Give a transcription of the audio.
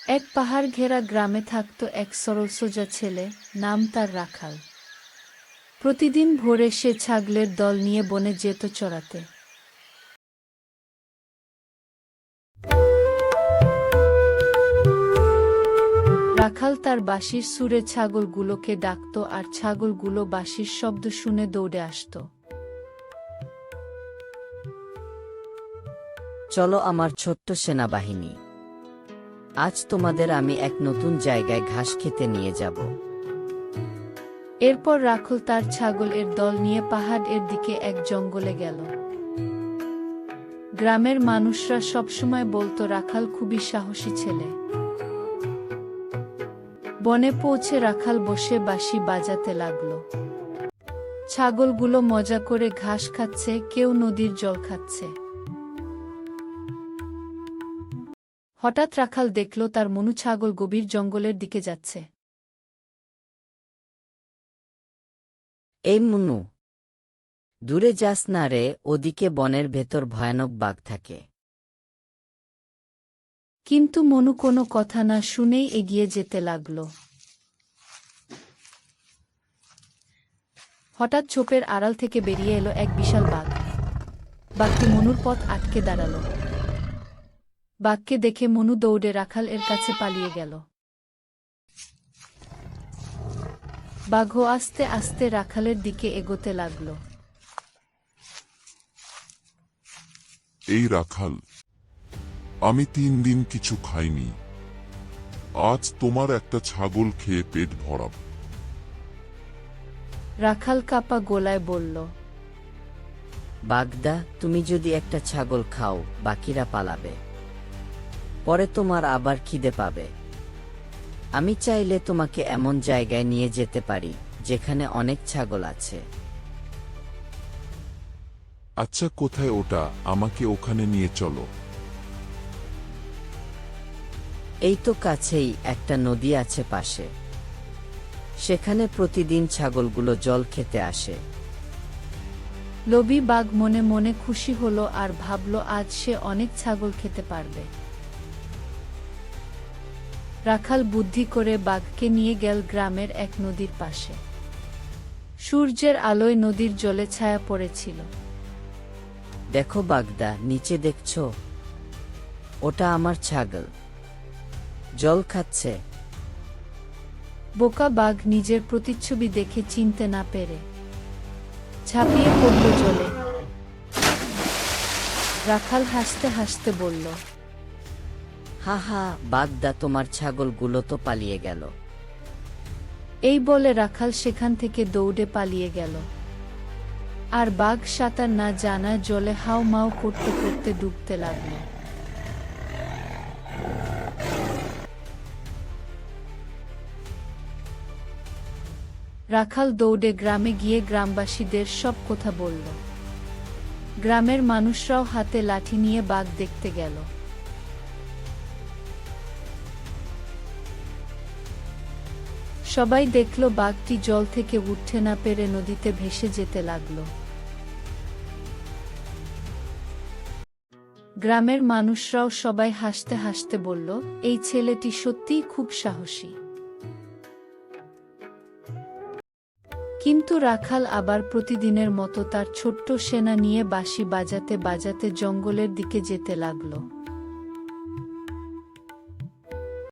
এক পাহাড় ঘেরা গ্রামে থাকত এক সরল সোজা ছেলে, নাম তার রাখাল। প্রতিদিন ভোরে সে ছাগলের দল নিয়ে বনে যেত চরাতে। রাখাল তার বাঁশির সুরে ছাগলগুলোকে ডাকত আর ছাগলগুলো বাঁশির শব্দ শুনে দৌড়ে আসত। চলো আমার ছোট্ট সেনাবাহিনী, আজ তোমাদের আমি এক নতুন জায়গায় ঘাস খেতে নিয়ে যাব। এরপর রাখাল তার ছাগলের দল নিয়ে পাহাড়ের দিকে এক জঙ্গলে গেল। গ্রামের মানুষরা সবসময় বলতো রাখাল খুবই সাহসী ছেলে। বনে পৌঁছে রাখাল বসে বাঁশি বাজাতে লাগল। ছাগলগুলো মজা করে ঘাস খাচ্ছে, কেউ নদীর জল খাচ্ছে। হঠাৎ রাখাল দেখল তার মনু ছাগল গভীর জঙ্গলের দিকে যাচ্ছে। এই মুনু, দূরে যাস না রে, ওদিকে বনের ভেতর ভয়ানক বাঘ থাকে। কিন্তু মনু কোনো কথা না শুনেই এগিয়ে যেতে লাগল। হঠাৎ ঝোপের আড়াল থেকে বেরিয়ে এলো এক বিশাল বাঘ। বাঘটি মনুর পথ আটকে দাঁড়াল। বাঘকে দেখে মনু দৌড়ে রাখাল এর কাছে পালিয়ে গেল। বাঘও আস্তে আস্তে রাখালের দিকে এগোতে লাগল। এই রাখাল, আমি 3 দিন কিছু খাইনি, আজ তোমার একটা ছাগল খেয়ে পেট ভরাব। রাখাল কাপা গলায় বলল, বাগদা, তুমি যদি একটা ছাগল খাও, বাকিরা পালাবে, পরে তোমার আবার খিদে পাবে। আমি চাইলে তোমাকে এমন জায়গায় নিয়ে যেতে পারি যেখানে অনেক ছাগল আছে। আচ্ছা, কোথায় ওটা? আমাকে ওখানে নিয়ে চলো। এই তো কাছেই একটা নদী আছে পাশে, সেখানে প্রতিদিন ছাগলগুলো জল খেতে আসে। লোভী বাঘ মনে মনে খুশি হলো আর ভাবল আজ সে অনেক ছাগল খেতে পারবে। রাখাল বুদ্ধি করে বাঘকে নিয়ে গেল গ্রামের এক নদীর পাশে। সূর্যের আলোয় নদীর জলে ছায়া পড়েছিল। দেখো বাগদা, নিচে দেখছো? ওটা আমার ছাগল, জল খাচ্ছে। বোকা বাঘ নিজের প্রতিচ্ছবি দেখে চিনতে না পেরে ঝাঁপিয়ে পড়ল জলে। রাখাল হাসতে হাসতে বলল, হা হা, বাগদা, তোমার ছাগলগুলো তো পালিয়ে গেল। এই বলে রাখাল সেখান থেকে দৌড়ে পালিয়ে গেল। আর বাঘ সাঁতার না জানায় জলে হাউ মাউ করতে করতে ডুবতে লাগল। রাখাল দৌড়ে গ্রামে গিয়ে গ্রামবাসীদের সব কথা বলল। গ্রামের মানুষরাও হাতে লাঠি নিয়ে বাঘ দেখতে গেল। সবাই দেখল বাঘটি জল থেকে উঠতে না পেরে নদীতে ভেসে যেতে লাগল। গ্রামের মানুষরাও সবাই হাসতে হাসতে বলল, এই ছেলেটি সত্যিই খুব সাহসী। কিন্তু রাখাল আবার প্রতিদিনের মতো তার ছোট্ট সেনা নিয়ে বাঁশি বাজাতে বাজাতে জঙ্গলের দিকে যেতে লাগল।